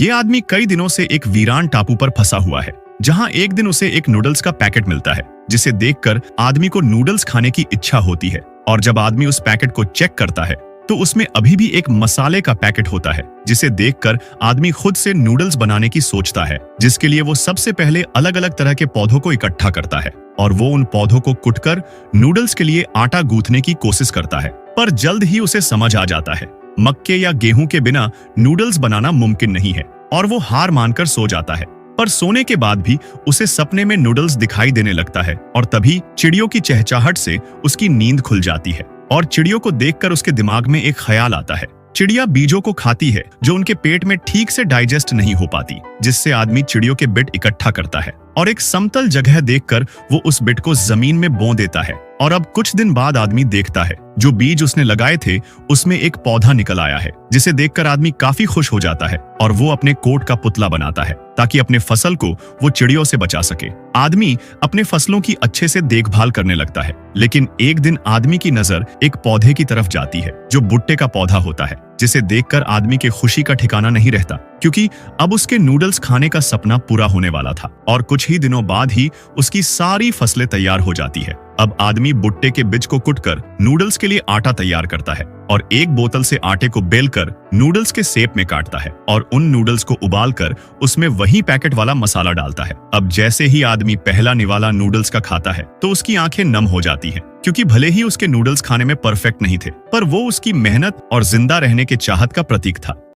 ये आदमी कई दिनों से एक वीरान टापू पर फंसा हुआ है, जहां एक दिन उसे एक नूडल्स का पैकेट मिलता है, जिसे देखकर आदमी को नूडल्स खाने की इच्छा होती है। और जब आदमी उस पैकेट को चेक करता है तो उसमें अभी भी एक मसाले का पैकेट होता है, जिसे देखकर आदमी खुद से नूडल्स बनाने की सोचता है, जिसके लिए वो सबसे पहले अलग अलग तरह के पौधों को इकट्ठा करता है और वो उन पौधों को कुटकर नूडल्स के लिए आटा गूंथने की कोशिश करता है। पर जल्द ही उसे समझ आ जाता है मक्के या गेहूं के बिना नूडल्स बनाना मुमकिन नहीं है और वो हार मानकर सो जाता है। पर सोने के बाद भी उसे सपने में नूडल्स दिखाई देने लगता है और तभी चिड़ियों की चहचहाहट से उसकी नींद खुल जाती है और चिड़ियों को देखकर उसके दिमाग में एक ख्याल आता है। चिड़िया बीजों को खाती है जो उनके पेट में ठीक से डाइजेस्ट नहीं हो पाती, जिससे आदमी चिड़ियों के बिट इकट्ठा करता है और एक समतल जगह देखकर वो उस बिट को जमीन में बो देता है। और अब कुछ दिन बाद आदमी देखता है जो बीज उसने लगाए थे उसमें एक पौधा निकल आया है, जिसे देखकर आदमी काफी खुश हो जाता है और वो अपने कोट का पुतला बनाता है ताकि अपने फसल को वो चिड़ियों से बचा सके। आदमी अपने फसलों की अच्छे से देखभाल करने लगता है, लेकिन एक दिन आदमी की नजर एक पौधे की तरफ जाती है जो भुट्टे का पौधा होता है, जिसे देखकर आदमी के खुशी का ठिकाना नहीं रहता, क्योंकि अब उसके नूडल्स खाने का सपना पूरा होने वाला था और कुछ ही दिनों बाद ही उसकी सारी फसलें तैयार हो जाती है। अब आदमी भुट्टे के बीज को कुटकर नूडल्स के लिए आटा तैयार करता है और एक बोतल से आटे को बेलकर नूडल्स के शेप में काटता है और उन नूडल्स को उबालकर उसमें वही पैकेट वाला मसाला डालता है। अब जैसे ही आदमी पहला निवाला नूडल्स का खाता है तो उसकी आंखें नम हो जाती हैं, क्योंकि भले ही उसके नूडल्स खाने में परफेक्ट नहीं थे, पर वो उसकी मेहनत और जिंदा रहने के चाहत का प्रतीक था।